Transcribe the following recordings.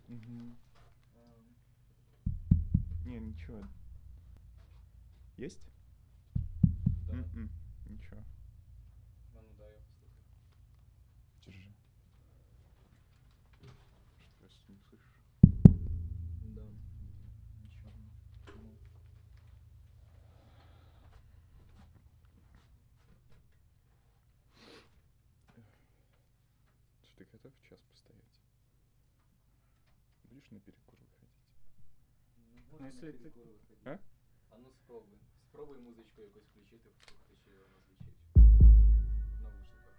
Мгм. Не, ничего. Есть? Да. Ничего. А ну да, я послушаю. Держи. Что ты не слышишь? Да. Ничего. Ну. Что, ты готов час постоять? Будешь на перекур выходить? Ну, можна Если на ти- перекур виходити. А? А ну спробуй. Спробуй музичку якусь включити, послухати, чи вона звучить. В навушниках.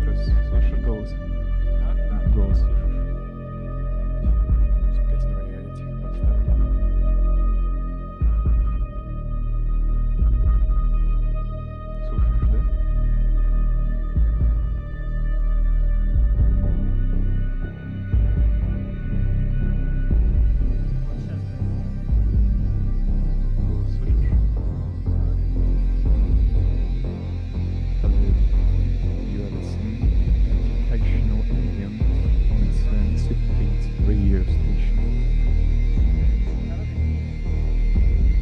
Раз, слышишь голос? А? Да. Голос слышишь? Погоди, давай я этих поставлю. Слушаешь, да? Вот сейчас. Голос слышишь? You are listening to educational ambient on its 78 radio station.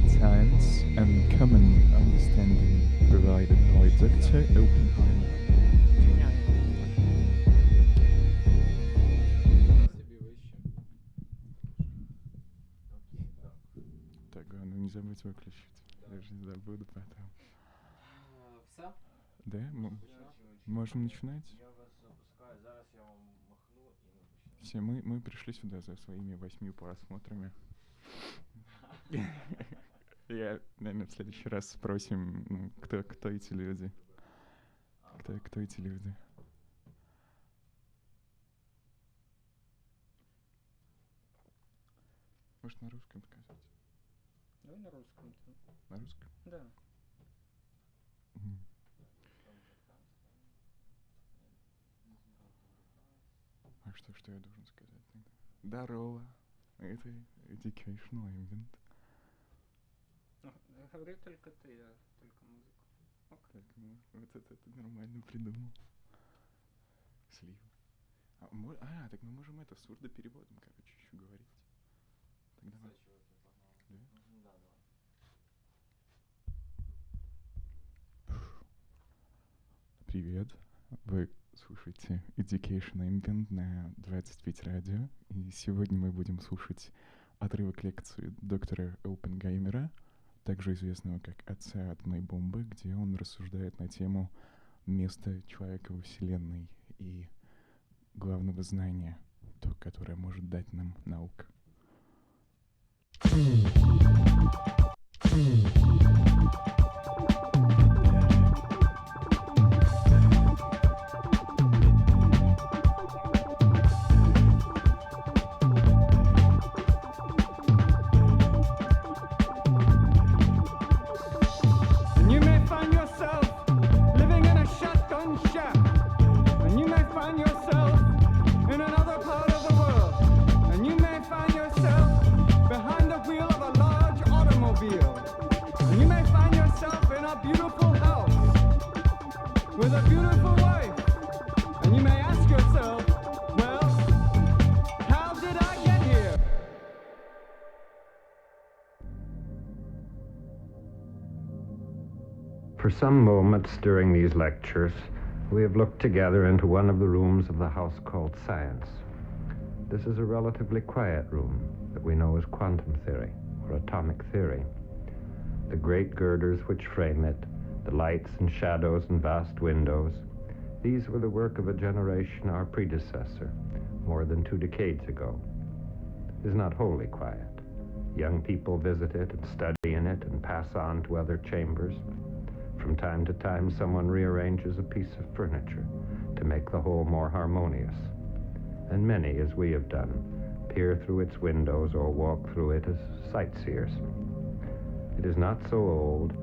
Science and common understanding provided by Dr. Oppenheimer. Меня. Собі вище. Окей, так. Так, главное не забудь выключить. Да. Я же не забуду потом. Все? Да? Почнемо? Можем начинать? Я вас запускаю, зараз я вам махну і ми почнемо. Все, мы пришли сюда за своими 8 просмотрами. Я, наверное, в следующий раз спросим, ну, кто эти люди. Кто эти люди? Может, на русском сказать? Давай на русском-то. На русском? Да. Мгм. А что я должен сказать тогда? Здорово. Это Educational Ambient. Ну, говори только ты, а только музыку. Ок. Так, ну, вот это ты нормально придумал. Слив. Так мы можем это сурдопереводом, короче, еще говорить. Так давай. Все, чуваки, погнали. Да? Ну да, давай. Привет. Вы слушаете Education Ambient на 25 радио. И сегодня мы будем слушать отрывок лекции доктора Оппенгеймера, также известного как отца атомной бомбы, где он рассуждает на тему места человека во Вселенной и главного знания, то, которое может дать нам наука. And you may find yourself living in a shotgun shack. And you may find yourself in another part of the world. And you may find yourself behind the wheel of a large automobile. And you may find yourself in a beautiful house with a beautiful wife. And you may ask yourself, well, how did I get here? For some moments during these lectures, we have looked together into one of the rooms of the house called Science. This is a relatively quiet room that we know as quantum theory or atomic theory. The great girders which frame it, the lights and shadows and vast windows, these were the work of a generation, our predecessor, more than 2 decades ago. It is not wholly quiet. Young people visit it and study in it and pass on to other chambers. From time to time, someone rearranges a piece of furniture to make the whole more harmonious. And many, as we have done, peer through its windows or walk through it as sightseers. It is not so old,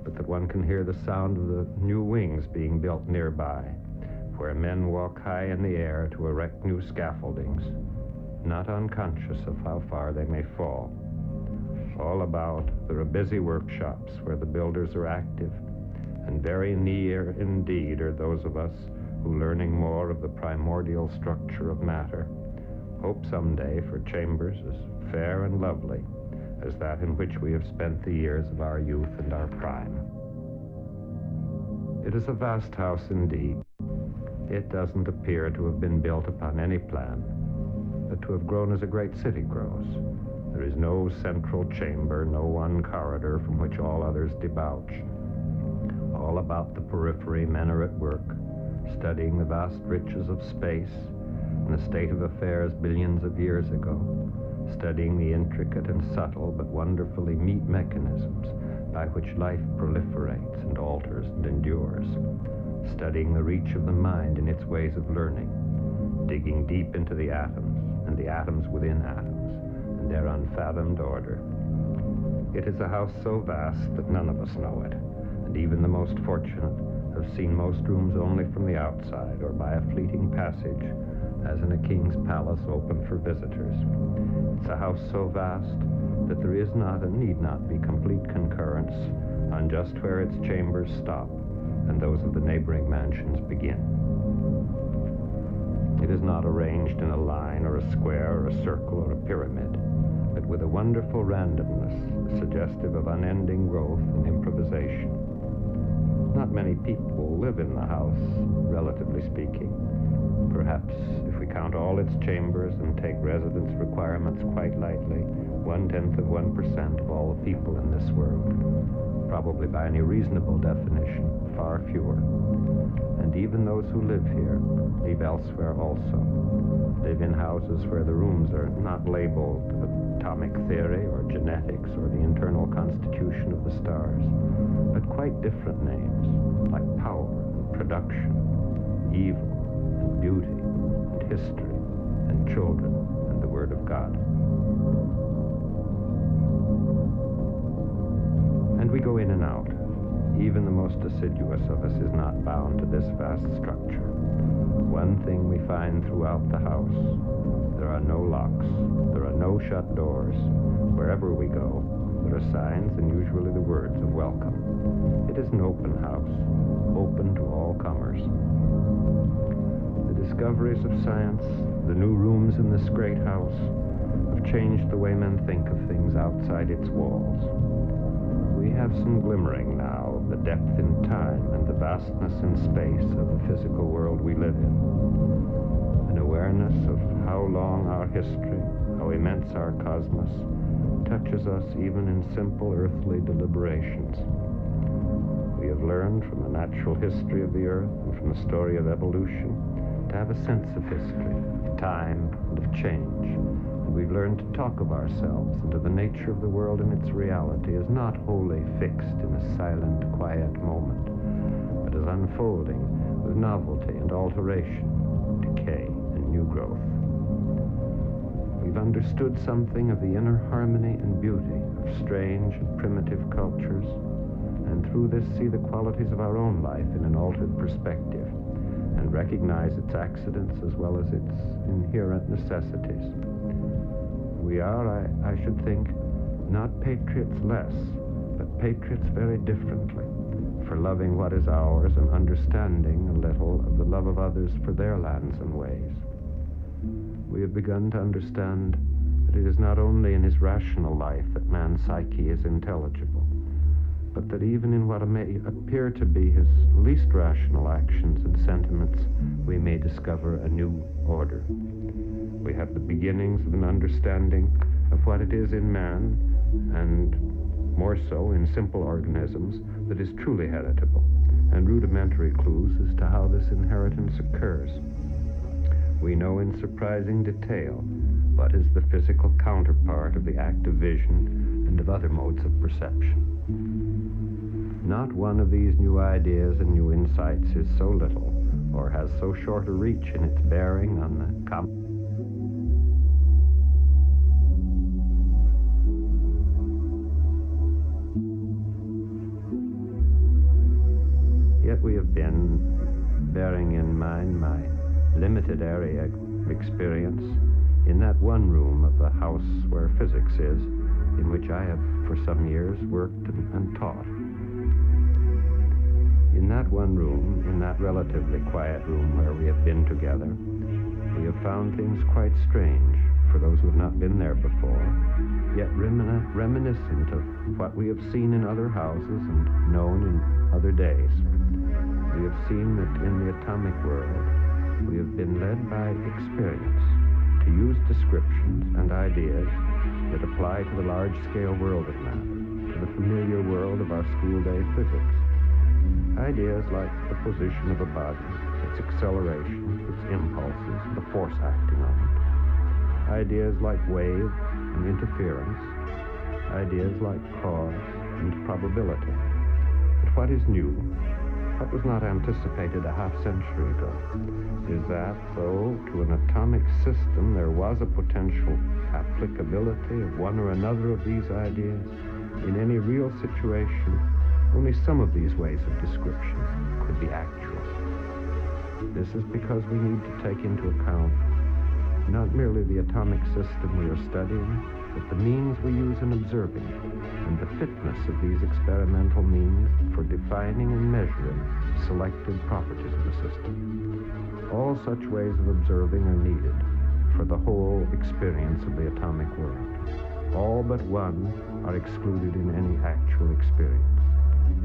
but that one can hear the sound of the new wings being built nearby, where men walk high in the air to erect new scaffoldings, not unconscious of how far they may fall. All about, there are busy workshops where the builders are active, and very near indeed are those of us who, learning more of the primordial structure of matter, hope someday for chambers as fair and lovely as that in which we have spent the years of our youth and our prime. It is a vast house indeed. It doesn't appear to have been built upon any plan, but to have grown as a great city grows. There is no central chamber, no one corridor from which all others debouch. All about the periphery, men are at work, studying the vast riches of space and the state of affairs billions of years ago, studying the intricate and subtle but wonderfully neat mechanisms by which life proliferates and alters and endures, studying the reach of the mind in its ways of learning, digging deep into the atoms and the atoms within atoms and their unfathomed order. It is a house so vast that none of us know it, and even the most fortunate have seen most rooms only from the outside or by a fleeting passage, as in a king's palace open for visitors. It's a house so vast that there is not and need not be complete concurrence on just where its chambers stop and those of the neighboring mansions begin. It is not arranged in a line or a square or a circle or a pyramid, but with a wonderful randomness suggestive of unending growth and improvisation. Not many people live in the house, relatively speaking. Perhaps, if we count all its chambers and take residence requirements quite lightly, 0.1% of all the people in this world. Probably by any reasonable definition, far fewer. And even those who live here live elsewhere also. Live in houses where the rooms are not labeled atomic theory or genetics or the internal constitution of the stars, but quite different names, like power and production, evil and beauty and history and children and the Word of God. And we go in and out. Even the most assiduous of us is not bound to this vast structure. One thing we find throughout the house: there are no locks, there are no shut doors. Wherever we go, there are signs and usually the words of welcome. It is an open house, open to all comers. The discoveries of science, the new rooms in this great house, have changed the way men think of things outside its walls. We have some glimmering now of the depth in time and the vastness in space of the physical world we live in. An awareness of how long our history, how immense our cosmos, touches us even in simple earthly deliberations. We have learned from the natural history of the earth and from the story of evolution to have a sense of history, of time, and of change. We've learned to talk of ourselves and of the nature of the world and its reality as not wholly fixed in a silent, quiet moment, but as unfolding with novelty and alteration, decay and new growth. We've understood something of the inner harmony and beauty of strange and primitive cultures, and through this see the qualities of our own life in an altered perspective, and recognize its accidents as well as its inherent necessities. We are, I should think, not patriots less, but patriots very differently, for loving what is ours and understanding a little of the love of others for their lands and ways. We have begun to understand that it is not only in his rational life that man's psyche is intelligible, but that even in what may appear to be his least rational actions and sentiments, we may discover a new order. We have the beginnings of an understanding of what it is in man, and more so in simple organisms, that is truly heritable, and rudimentary clues as to how this inheritance occurs. We know in surprising detail what is the physical counterpart of the act of vision and of other modes of perception. Not one of these new ideas and new insights is so little, or has so short a reach in its bearing on the we have been, bearing in mind my limited area of experience, in that one room of the house where physics is, in which I have for some years worked and taught. In that one room, in that relatively quiet room where we have been together, we have found things quite strange for those who have not been there before, yet reminiscent of what we have seen in other houses and known in other days. We have seen that in the atomic world, we have been led by experience to use descriptions and ideas that apply to the large-scale world of matter, to the familiar world of our school-day physics. Ideas like the position of a body, its acceleration, its impulses, the force acting on it. Ideas like wave and interference. Ideas like cause and probability. But what is new, what was not anticipated a half-century ago, is that though to an atomic system there was a potential applicability of one or another of these ideas, in any real situation, only some of these ways of description could be actual. This is because we need to take into account not merely the atomic system we are studying, but the means we use in observing it, and the fitness of these experimental means for defining and measuring selected properties of the system. All such ways of observing are needed for the whole experience of the atomic world. All but one are excluded in any actual experience.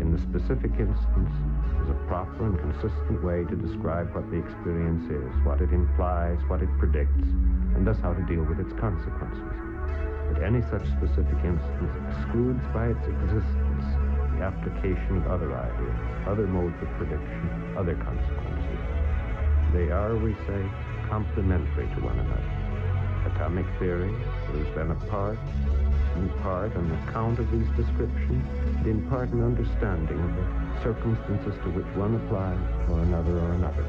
In the specific instance, is a proper and consistent way to describe what the experience is, what it implies, what it predicts, and thus how to deal with its consequences. But any such specific instance excludes by its existence the application of other ideas, other modes of prediction, other consequences. They are, we say, complementary to one another. Atomic theory is then in part an account of these descriptions, and in part an understanding of the circumstances to which one applies or another.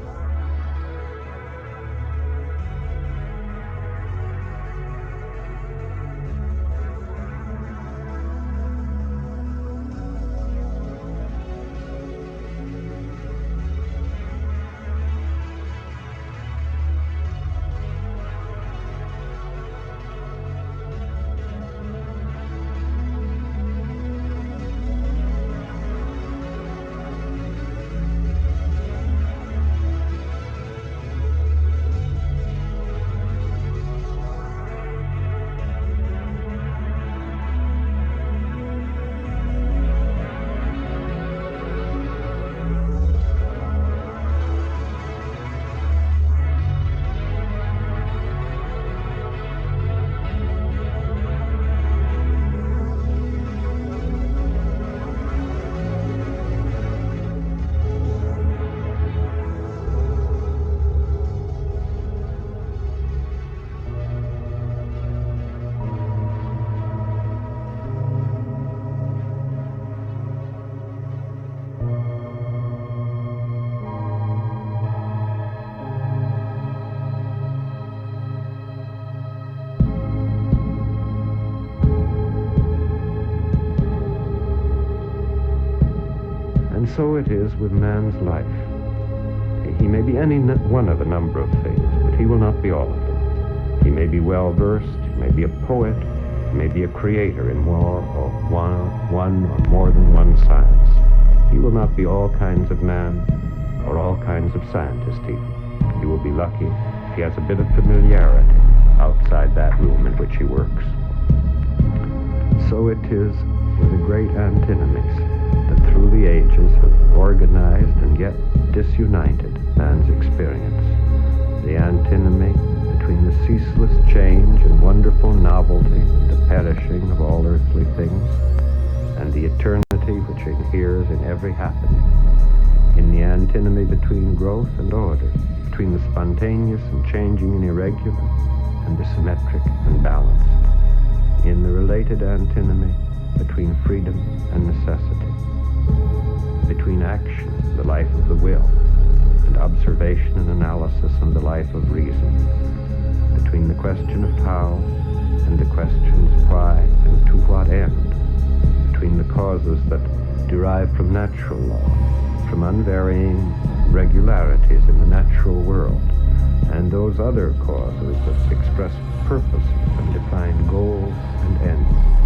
And so it is with man's life. He may be any one of a number of things, but he will not be all of them. He may be well-versed, he may be a poet, he may be a creator in one or more than one science. He will not be all kinds of man or all kinds of scientist even. He will be lucky if he has a bit of familiarity outside that room in which he works. So it is with the great antinomies that through the ages have organized and yet disunited man's experience. The antinomy between the ceaseless change and wonderful novelty, the perishing of all earthly things, and the eternity which inheres in every happening. In the antinomy between growth and order, between the spontaneous and changing and irregular, and the symmetric and balanced. In the related antinomy between freedom and necessity, between action, the life of the will, and observation and analysis and the life of reason, between the question of how and the questions why and to what end, between the causes that derive from natural law from unvarying regularities in the natural world, and those other causes that express purpose and define goals and ends.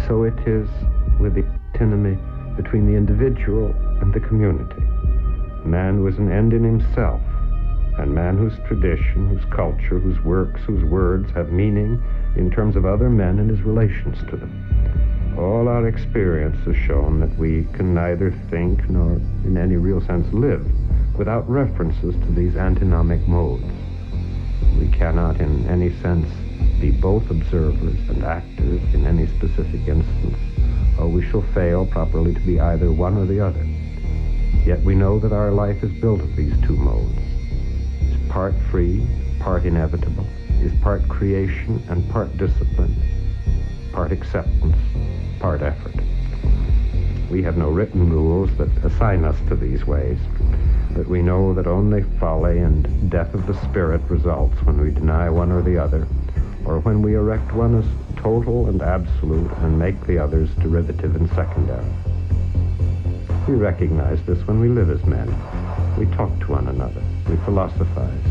So it is with the antinomy between the individual and the community. Man was an end in himself, and man whose tradition, whose culture, whose works, whose words have meaning in terms of other men and his relations to them. All our experience has shown that we can neither think nor in any real sense live without references to these antinomic modes. We cannot in any sense be both observers and actors in any specific instance, or we shall fail properly to be either one or the other. Yet we know that our life is built of these two modes. Is part free, part inevitable, is part creation and part discipline, part acceptance, part effort. We have no written rules that assign us to these ways, but we know that only folly and death of the spirit results when we deny one or the other, or when we erect one as total and absolute and make the others derivative and secondary. We recognize this when we live as men. We talk to one another. We philosophize.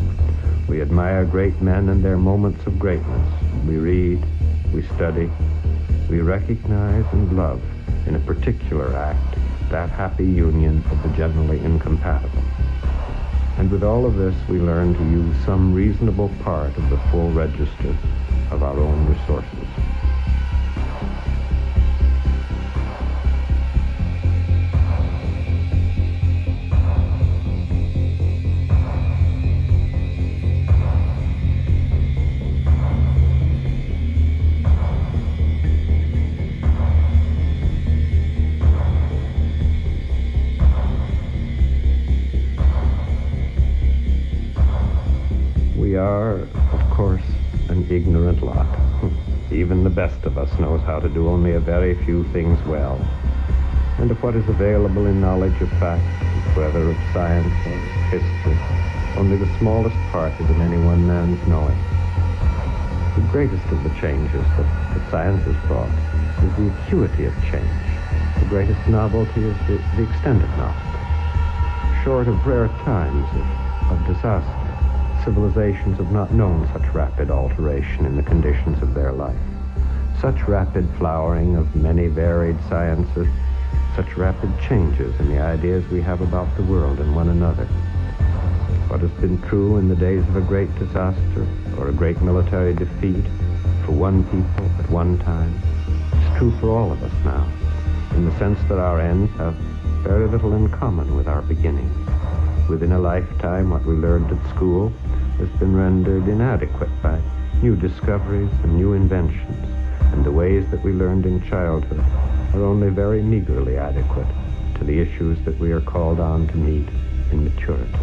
We admire great men and their moments of greatness. We read. We study. we recognize and love in a particular act that happy union of the generally incompatible. And with all of this, we learn to use some reasonable part of the full register of our own resources. We are, of course, an ignorant lot. Even the best of us knows how to do only a very few things well. And of what is available in knowledge of facts, whether of science or history, only the smallest part is in any one man's knowing. The greatest of the changes that science has brought is the acuity of change. The greatest novelty is the extent of novelty. Short of rare times of disaster, civilizations have not known such rapid alteration in the conditions of their life, such rapid flowering of many varied sciences, such rapid changes in the ideas we have about the world and one another. What has been true in the days of a great disaster or a great military defeat for one people at one time is true for all of us now, in the sense that our ends have very little in common with our beginnings. Within a lifetime, what we learned at school has been rendered inadequate by new discoveries and new inventions, and the ways that we learned in childhood are only very meagerly adequate to the issues that we are called on to meet in maturity.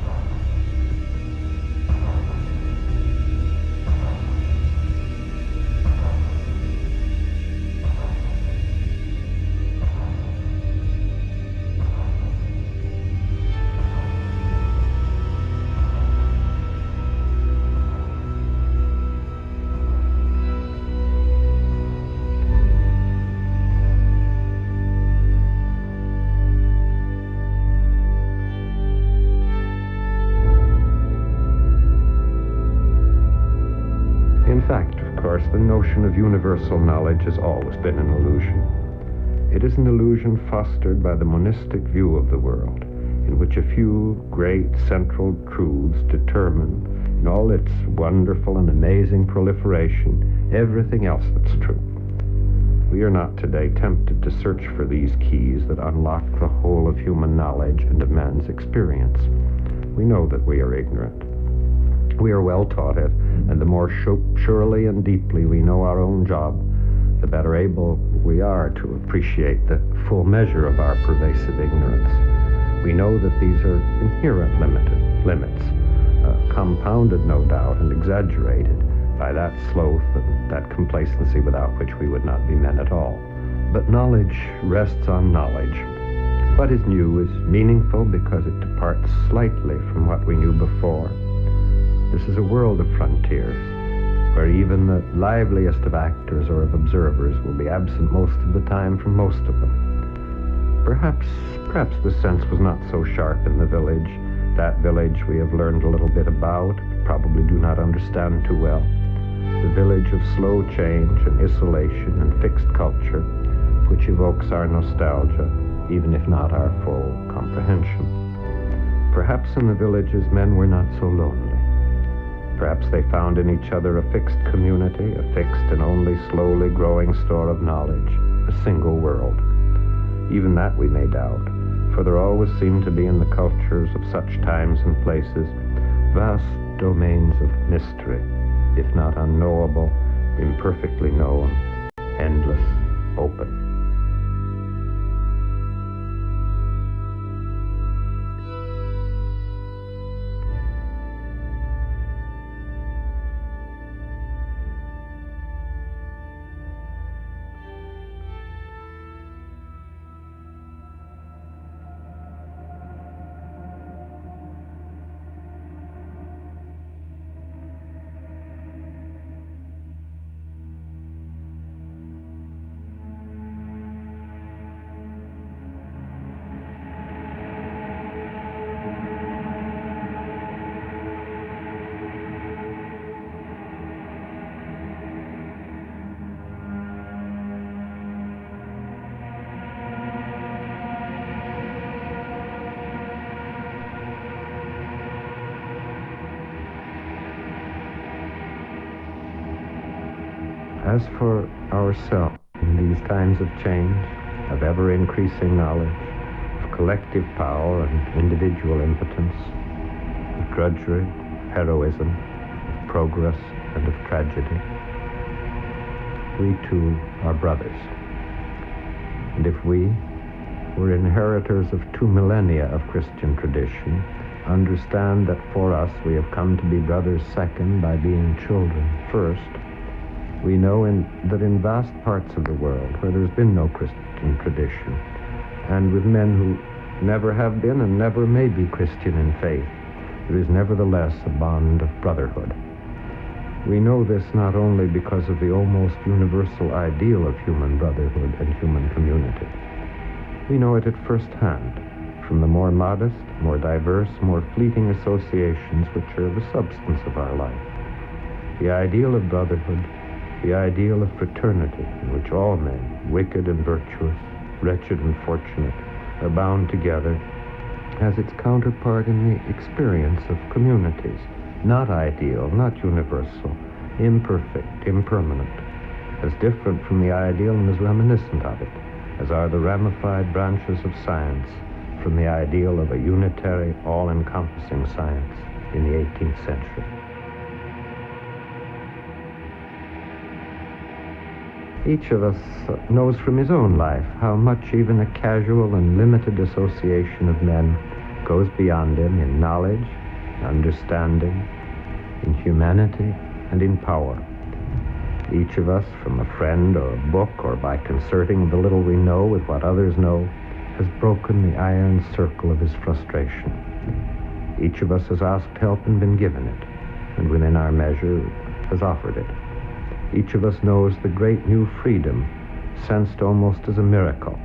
In fact, of course, the notion of universal knowledge has always been an illusion. It is an illusion fostered by the monistic view of the world, in which a few great central truths determine, in all its wonderful and amazing proliferation, everything else that's true. We are not today tempted to search for these keys that unlock the whole of human knowledge and of man's experience. We know that we are ignorant. We are well taught it, and the more surely and deeply we know our own job, the better able we are to appreciate the full measure of our pervasive ignorance. We know that these are inherent limits, compounded, no doubt, and exaggerated by that sloth and that complacency without which we would not be men at all. But knowledge rests on knowledge. What is new is meaningful because it departs slightly from what we knew before. This is a world of frontiers, where even the liveliest of actors or of observers will be absent most of the time from most of them. Perhaps the sense was not so sharp in the village, that village we have learned a little bit about, probably do not understand too well. The village of slow change and isolation and fixed culture, which evokes our nostalgia, even if not our full comprehension. Perhaps in the villages men were not so lonely. Perhaps they found in each other a fixed community, a fixed and only slowly growing store of knowledge, a single world. Even that we may doubt, for there always seem to be in the cultures of such times and places vast domains of mystery, if not unknowable, imperfectly known, endless, open. As for ourselves, in these times of change, of ever-increasing knowledge, of collective power and individual impotence, of drudgery, heroism, of progress, and of tragedy, we too are brothers. And if we were inheritors of 2 millennia of Christian tradition, understand that for us we have come to be brothers second by being children first, we know that in vast parts of the world where there's been no Christian tradition, and with men who never have been and never may be Christian in faith, there is nevertheless a bond of brotherhood. We know this not only because of the almost universal ideal of human brotherhood and human community. We know it at first hand from the more modest, more diverse, more fleeting associations which are the substance of our life. The ideal of brotherhood, the ideal of fraternity, in which all men, wicked and virtuous, wretched and fortunate, are bound together, has its counterpart in the experience of communities, not ideal, not universal, imperfect, impermanent, as different from the ideal and as reminiscent of it, as are the ramified branches of science from the ideal of a unitary, all-encompassing science in the 18th century. Each of us knows from his own life how much even a casual and limited association of men goes beyond him in knowledge, understanding, in humanity, and in power. Each of us, from a friend or a book or by concerting the little we know with what others know, has broken the iron circle of his frustration. Each of us has asked help and been given it, and within our measure has offered it. Each of us knows the great new freedom, sensed almost as a miracle,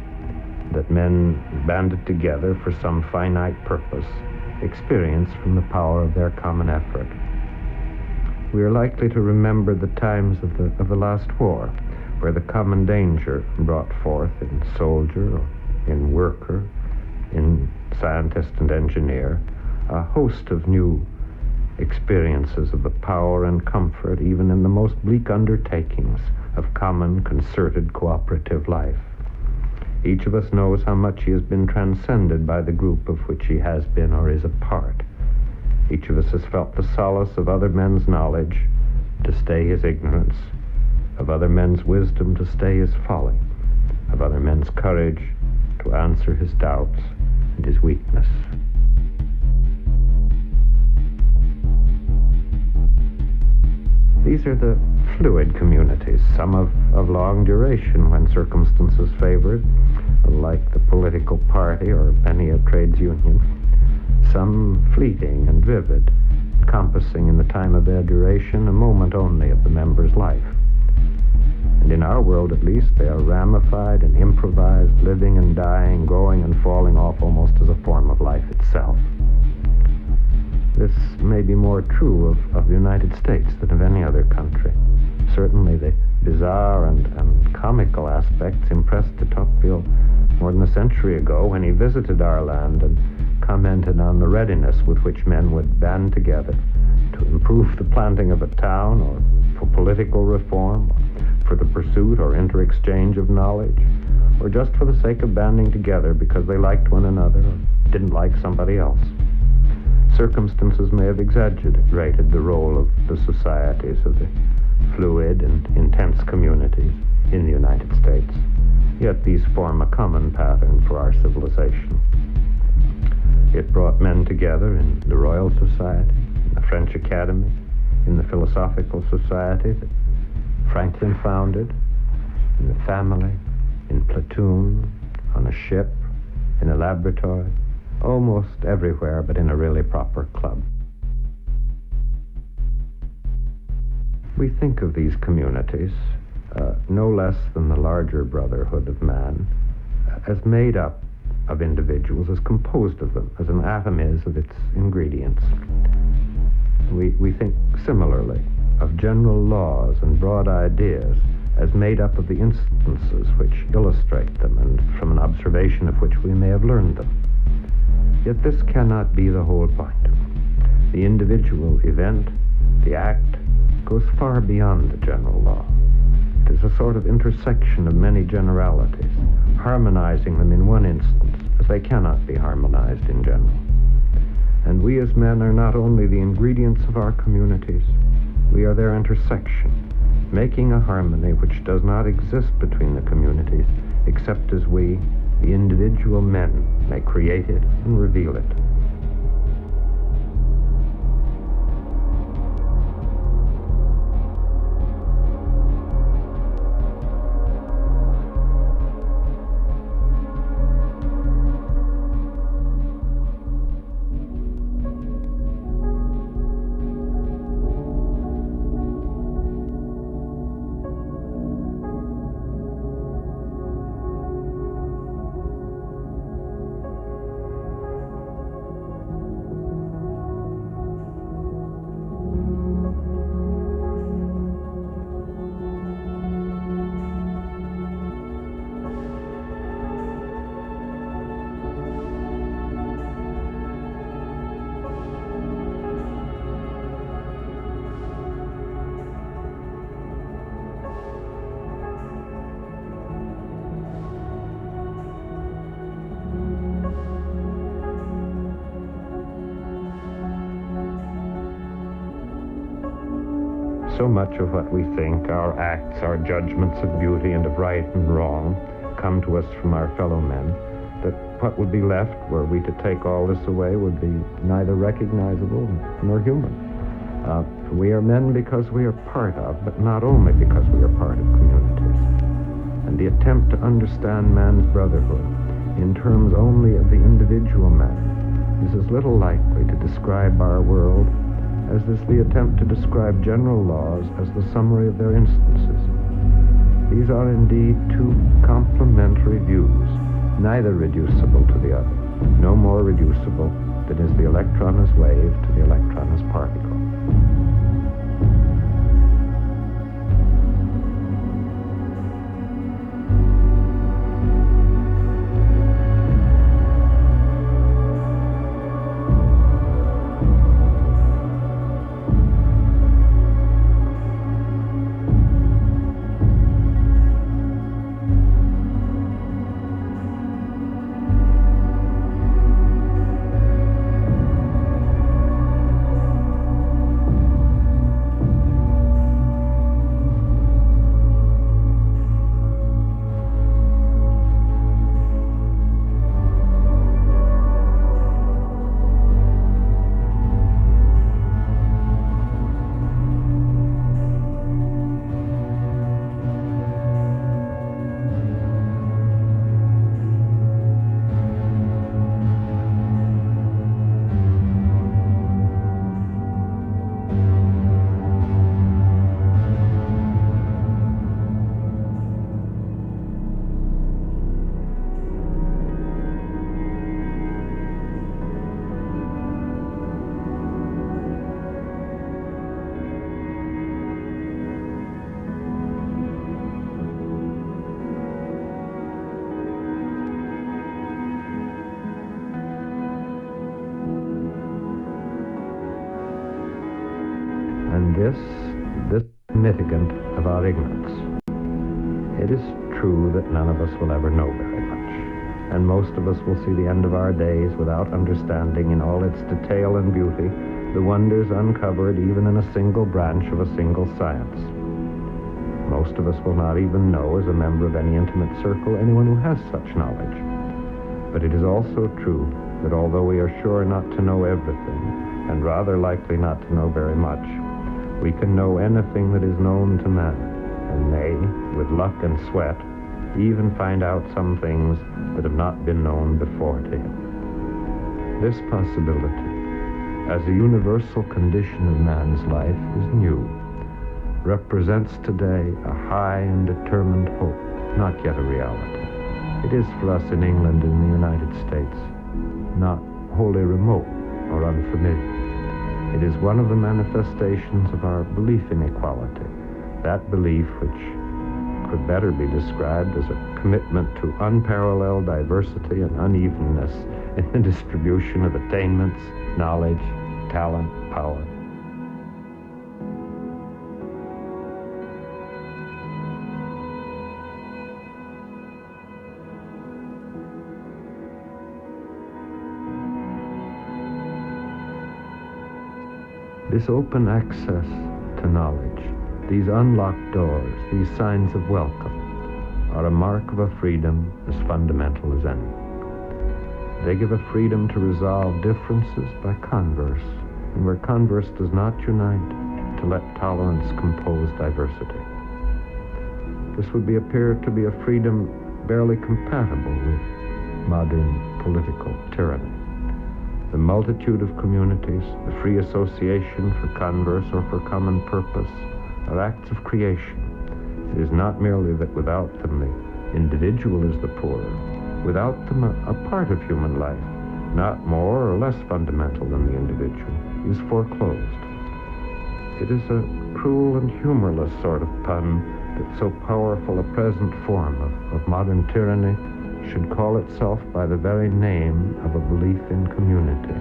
that men banded together for some finite purpose, experience from the power of their common effort. We are likely to remember the times of the last war, where the common danger brought forth in soldier, or in worker, in scientist and engineer, a host of new experiences of the power and comfort, even in the most bleak undertakings, of common, concerted, cooperative life. Each of us knows how much he has been transcended by the group of which he has been or is a part. Each of us has felt the solace of other men's knowledge to stay his ignorance, of other men's wisdom to stay his folly, of other men's courage to answer his doubts and his weakness. These are the fluid communities, some of long duration when circumstances favored, like the political party or any a trades union, some fleeting and vivid, encompassing in the time of their duration a moment only of the member's life. And in our world at least, they are ramified and improvised, living and dying, growing and falling off almost as a form of life itself. This may be more true of the United States than of any other country. Certainly the bizarre and comical aspects impressed de Tocqueville more than a century ago when he visited our land and commented on the readiness with which men would band together to improve the planting of a town, or for political reform, or for the pursuit or inter-exchange of knowledge, or just for the sake of banding together because they liked one another or didn't like somebody else. Circumstances may have exaggerated the role of the societies of the fluid and intense communities in the United States, yet these form a common pattern for our civilization. It brought men together in the Royal Society, in the French Academy, in the Philosophical Society that Franklin founded, in the family, in platoon, on a ship, in a laboratory, almost everywhere but in a really proper club. We think of these communities, no less than the larger brotherhood of man, as made up of individuals, as composed of them, as an atom is of its ingredients. We think similarly of general laws and broad ideas as made up of the instances which illustrate them and from an observation of which we may have learned them. Yet this cannot be the whole point. The individual event, the act, goes far beyond the general law. is a sort of intersection of many generalities, harmonizing them in one instance, as they cannot be harmonized in general. And we as men are not only the ingredients of our communities, we are their intersection, making a harmony which does not exist between the communities, except as we, the individual men, may create it and reveal it. So much of what we think, our acts, our judgments of beauty and of right and wrong, come to us from our fellow men, that what would be left, were we to take all this away, would be neither recognizable nor human. We are men because we are part of, but not only because we are part of communities. And the attempt to understand man's brotherhood in terms only of the individual man is as little likely to describe our world as is the attempt to describe general laws as the summary of their instances. These are indeed two complementary views, neither reducible to the other, no more reducible than is the electron as wave to the electron as particle. And this mitigant of our ignorance. It is true that none of us will ever know very much, and most of us will see the end of our days without understanding in all its detail and beauty the wonders uncovered even in a single branch of a single science. Most of us will not even know, as a member of any intimate circle, anyone who has such knowledge. But it is also true that although we are sure not to know everything, and rather likely not to know very much, we can know anything that is known to man, and may, with luck and sweat, even find out some things that have not been known before to him. This possibility, as a universal condition of man's life, is new, represents today a high and determined hope, not yet a reality. It is for us in England and in the United States not wholly remote or unfamiliar. It is one of the manifestations of our belief in equality, that belief which could better be described as a commitment to unparalleled diversity and unevenness in the distribution of attainments, knowledge, talent, power. This open access to knowledge, these unlocked doors, these signs of welcome, are a mark of a freedom as fundamental as any. They give a freedom to resolve differences by converse, and where converse does not unite, to let tolerance compose diversity. This would appear to be a freedom barely compatible with modern political tyranny. The multitude of communities, the free association for converse or for common purpose, are acts of creation. It is not merely that without them the individual is the poorer. Without them a part of human life, not more or less fundamental than the individual, is foreclosed. It is a cruel and humorless sort of pun that so powerful a present form of modern tyranny should call itself by the very name of a belief in community,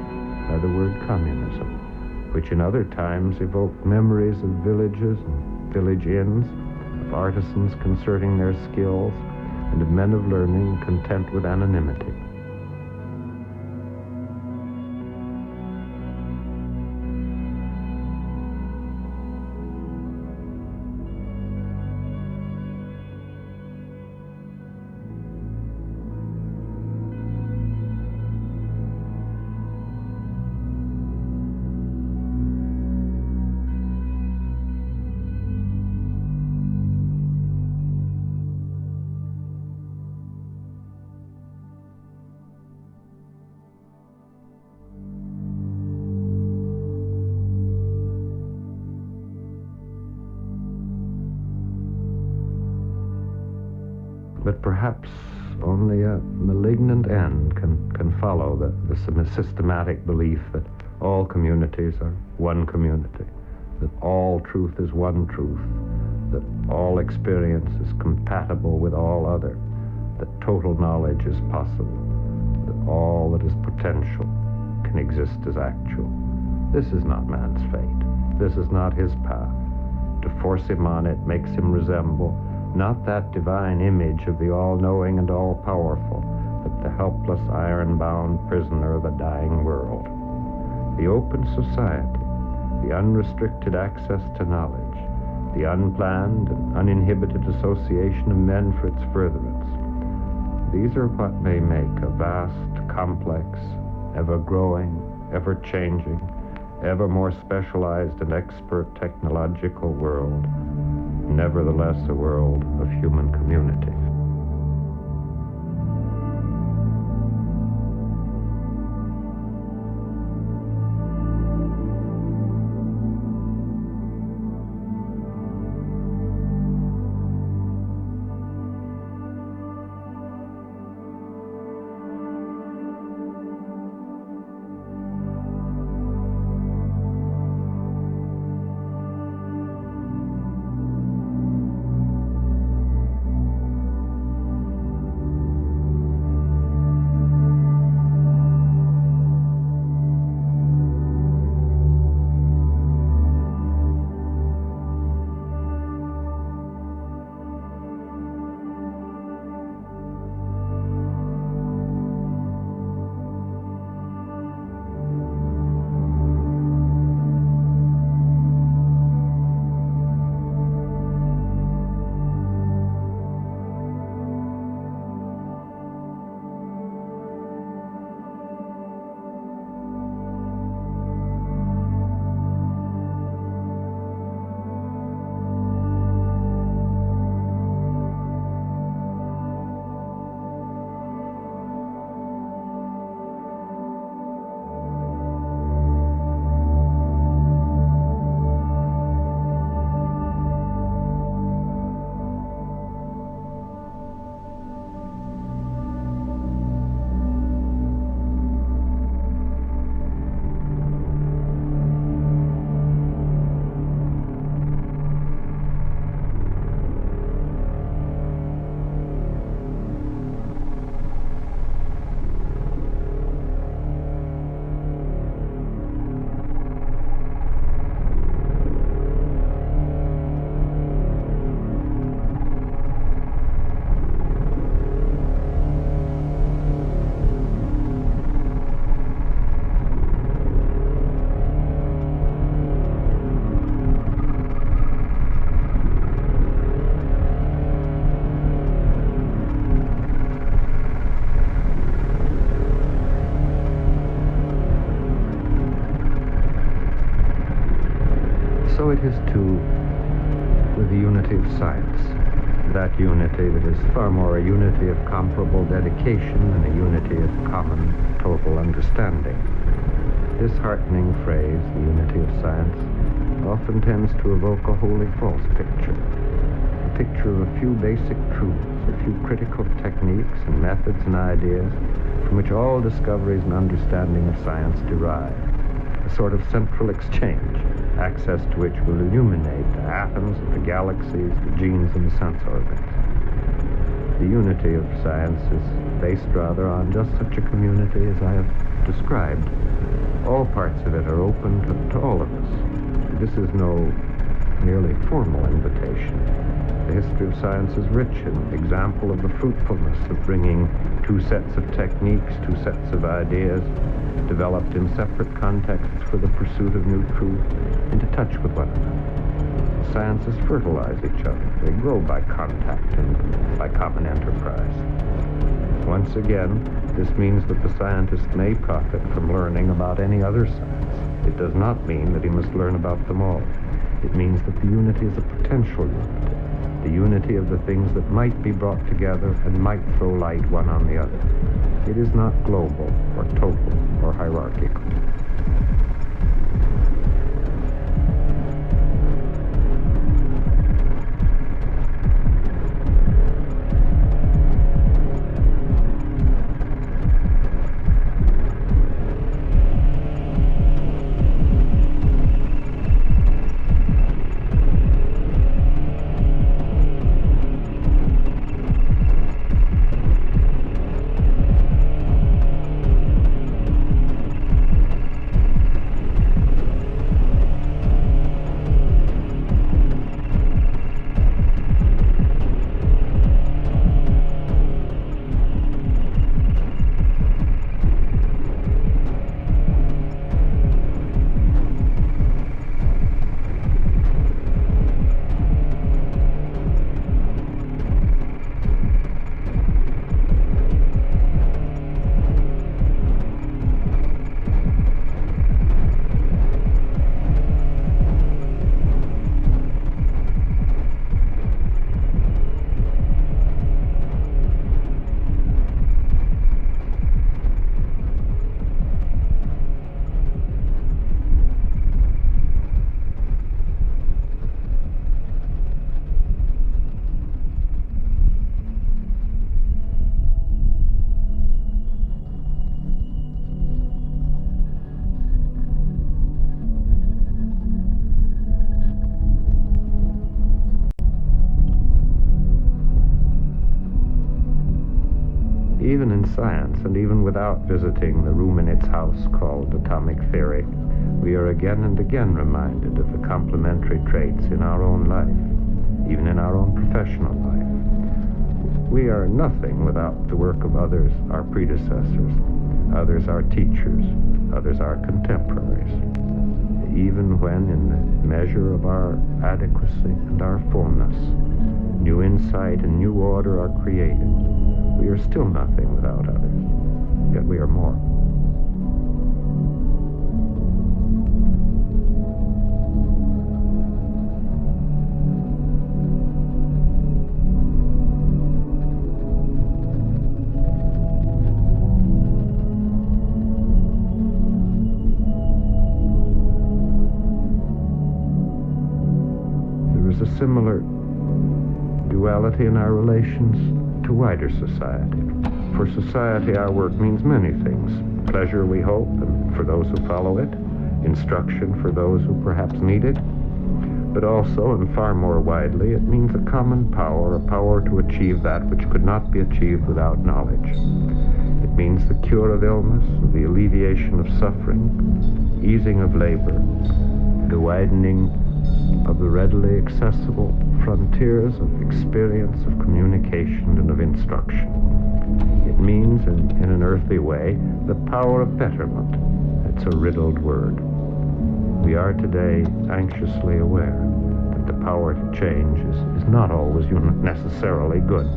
by the word communism, which in other times evoked memories of villages and village inns, of artisans concerting their skills, and of men of learning content with anonymity. But perhaps only a malignant end can follow the systematic belief that all communities are one community, that all truth is one truth, that all experience is compatible with all other, that total knowledge is possible, that all that is potential can exist as actual. This is not man's fate. This is not his path. To force him on it makes him resemble not that divine image of the all-knowing and all-powerful, but the helpless, iron-bound prisoner of a dying world. The open society, the unrestricted access to knowledge, the unplanned and uninhibited association of men for its furtherance, these are what may make a vast, complex, ever-growing, ever-changing, ever more specialized and expert technological world, nevertheless a world of human community. it is too with the unity of science. That unity that is far more a unity of comparable dedication than a unity of common total understanding. This heartening phrase, the unity of science, often tends to evoke a wholly false picture. A picture of a few basic truths, a few critical techniques and methods and ideas from which all discoveries and understanding of science derive. A sort of central exchange, access to which will illuminate the atoms of the galaxies, the genes, and the sense organs. The unity of science is based rather on just such a community as I have described. All parts of it are open to all of us. This is no merely formal invitation. The history of science is rich in example of the fruitfulness of bringing two sets of techniques, two sets of ideas, developed in separate contexts for the pursuit of new truth, into touch with one another. Sciences fertilize each other. They grow by contact and by common enterprise. Once again, this means that the scientist may profit from learning about any other science. It does not mean that he must learn about them all. It means that the unity is a potential unity, the unity of the things that might be brought together and might throw light one on the other. It is not global or total or hierarchical. Even in science, and even without visiting the room in its house called atomic theory, we are again and again reminded of the complementary traits in our own life, even in our own professional life. We are nothing without the work of others, our predecessors, others our teachers, others our contemporaries. Even when, in the measure of our adequacy and our fullness, new insight and new order are created, we are still nothing without others, yet we are more. There is a similar duality in our relations to wider society. For society, our work means many things. Pleasure, we hope, and for those who follow it. Instruction for those who perhaps need it. But also, and far more widely, it means a common power, a power to achieve that which could not be achieved without knowledge. It means the cure of illness, the alleviation of suffering, easing of labor, the widening of the readily accessible frontiers of experience, of communication, and of instruction. It means, in an earthly way, the power of betterment. It's a riddled word. We are today anxiously aware that the power to change is not always necessarily good.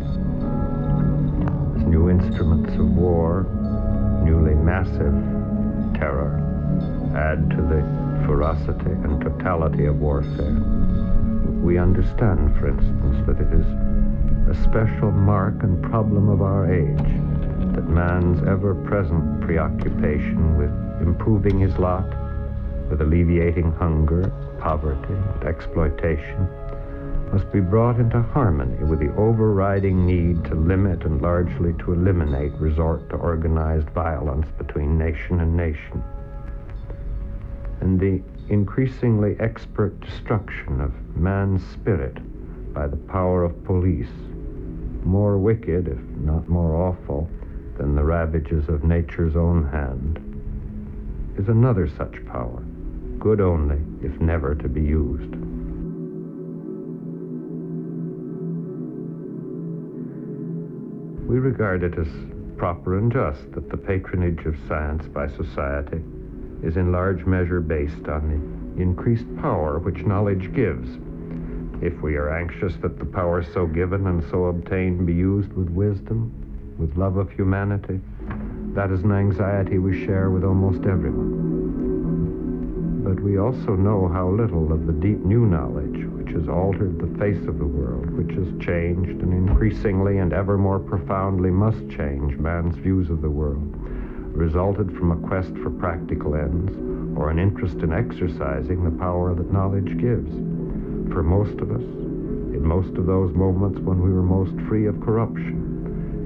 As new instruments of war, newly massive terror, add to the ferocity and totality of warfare. We understand, for instance, that it is a special mark and problem of our age that man's ever-present preoccupation with improving his lot, with alleviating hunger, poverty, and exploitation, must be brought into harmony with the overriding need to limit and largely to eliminate resort to organized violence between nation and nation, and the increasingly expert destruction of man's spirit by the power of police, more wicked, if not more awful, than the ravages of nature's own hand, is another such power, good only if never to be used. We regard it as proper and just that the patronage of science by society is in large measure based on the increased power which knowledge gives. If we are anxious that the power so given and so obtained be used with wisdom, with love of humanity, that is an anxiety we share with almost everyone. But we also know how little of the deep new knowledge which has altered the face of the world, which has changed and increasingly and ever more profoundly must change man's views of the world, resulted from a quest for practical ends or an interest in exercising the power that knowledge gives. For most of us, in most of those moments when we were most free of corruption,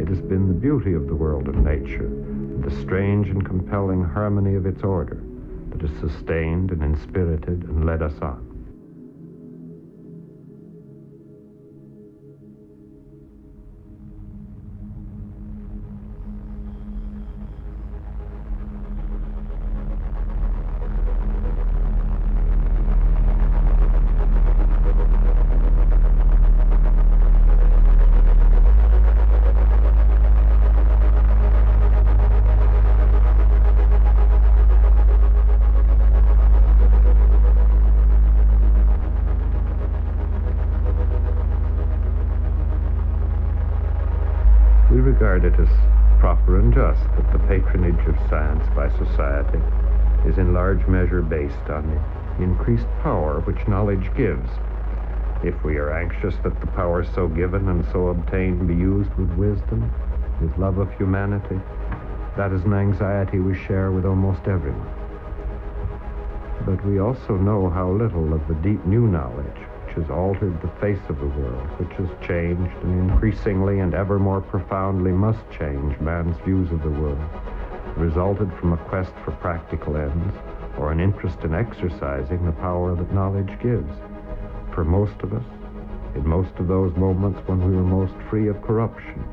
it has been the beauty of the world and nature, and the strange and compelling harmony of its order, that has sustained and inspirited and led us on. We regard it as proper and just that the patronage of science by society is in large measure based on the increased power which knowledge gives. If we are anxious that the power so given and so obtained be used with wisdom, with love of humanity, that is an anxiety we share with almost everyone. But we also know how little of the deep new knowledge which has altered the face of the world, which has changed and increasingly and ever more profoundly must change man's views of the world, resulted from a quest for practical ends or an interest in exercising the power that knowledge gives. For most of us, in most of those moments when we were most free of corruption,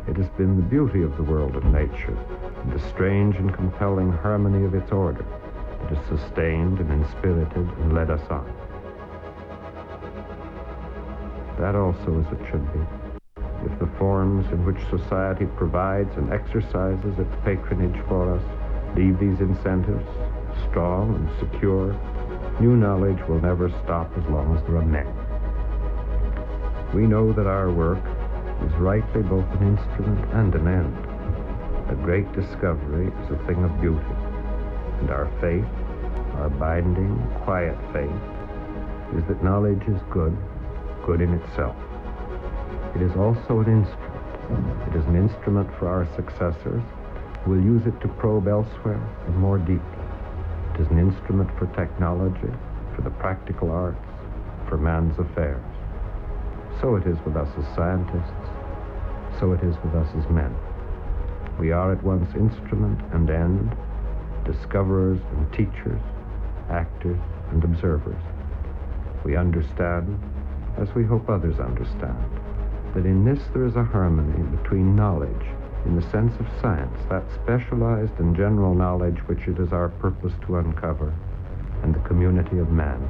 it has been the beauty of the world and nature, and the strange and compelling harmony of its order, that has sustained and inspirited and led us on. That also as it should be. If the forms in which society provides and exercises its patronage for us leave these incentives strong and secure, new knowledge will never stop as long as there are men. We know that our work is rightly both an instrument and an end. A great discovery is a thing of beauty, and our faith, our binding, quiet faith, is that knowledge is good in itself. It is also an instrument. It is an instrument for our successors who will use it to probe elsewhere and more deeply. It is an instrument for technology, for the practical arts, for man's affairs. So it is with us as scientists. So it is with us as men. We are at once instrument and end, discoverers and teachers, actors and observers. We understand, as we hope others understand, that in this there is a harmony between knowledge, in the sense of science, that specialized and general knowledge which it is our purpose to uncover, and the community of man.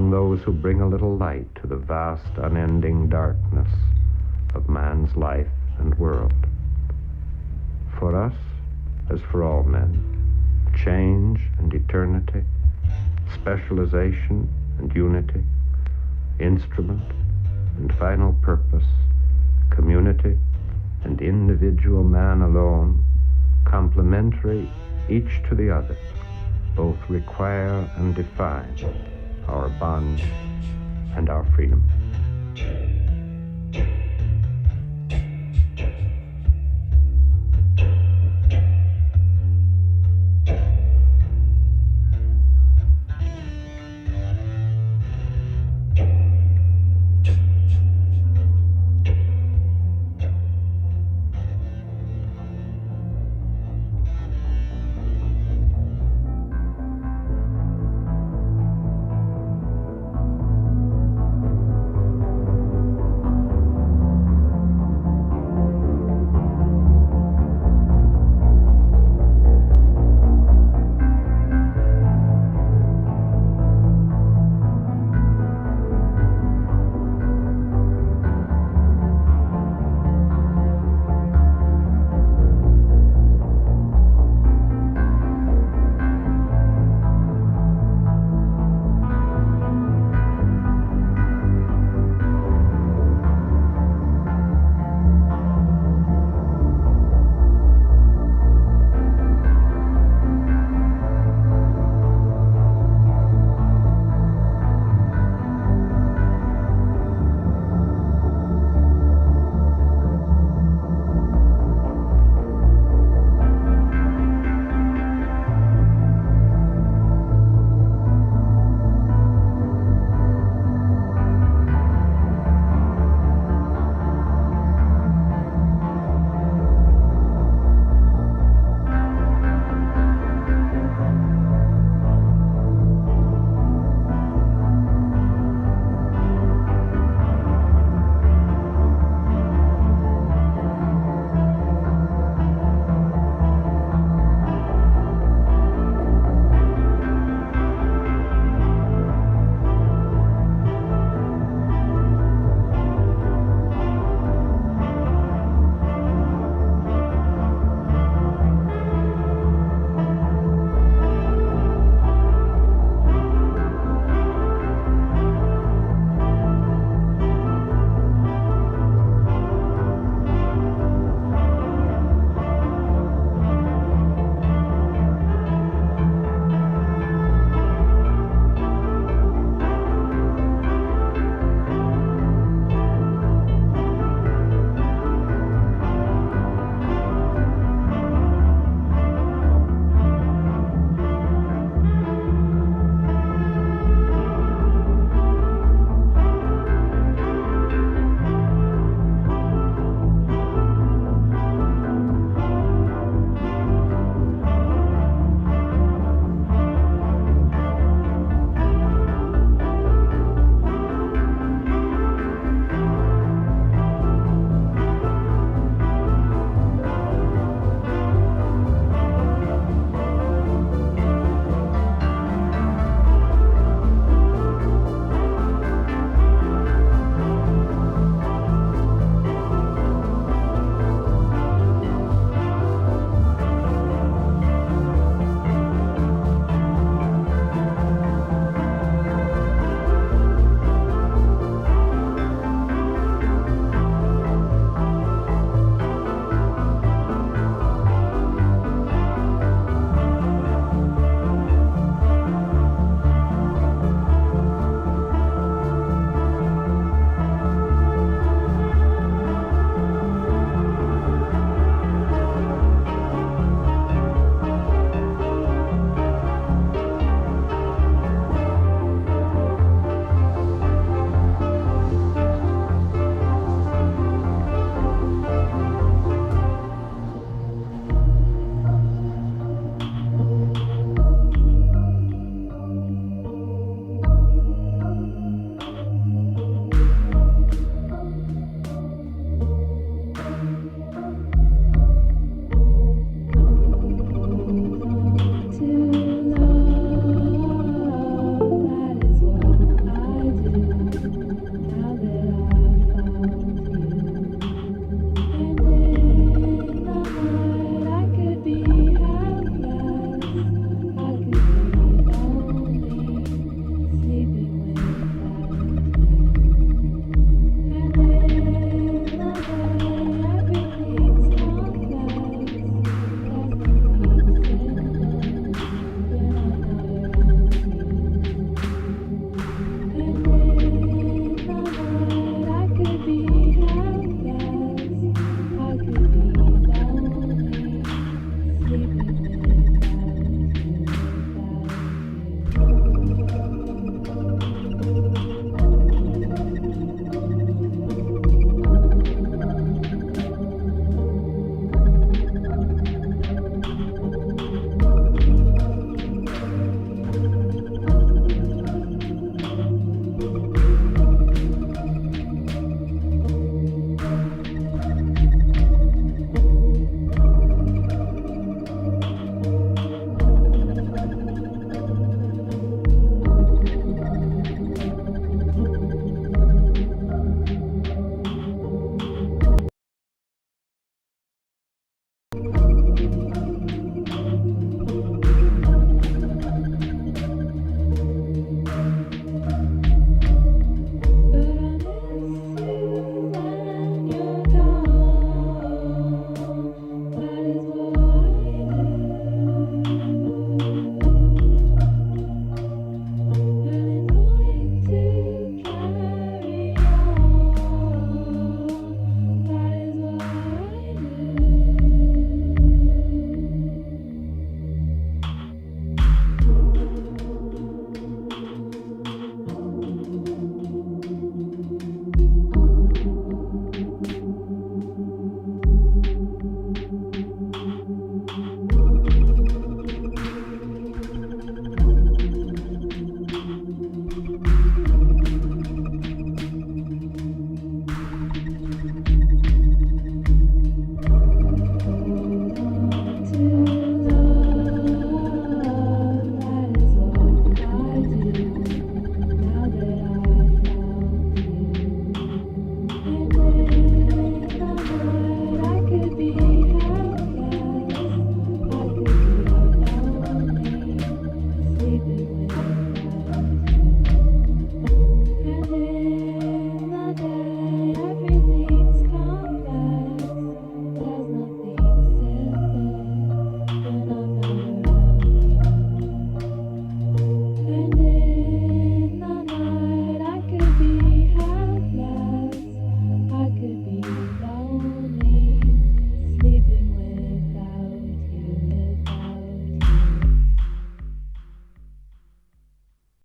among those who bring a little light to the vast, unending darkness of man's life and world. For us, as for all men, change and eternity, specialization and unity, instrument and final purpose, community and individual man alone, complementary each to the other, both require and define our bond and our freedom.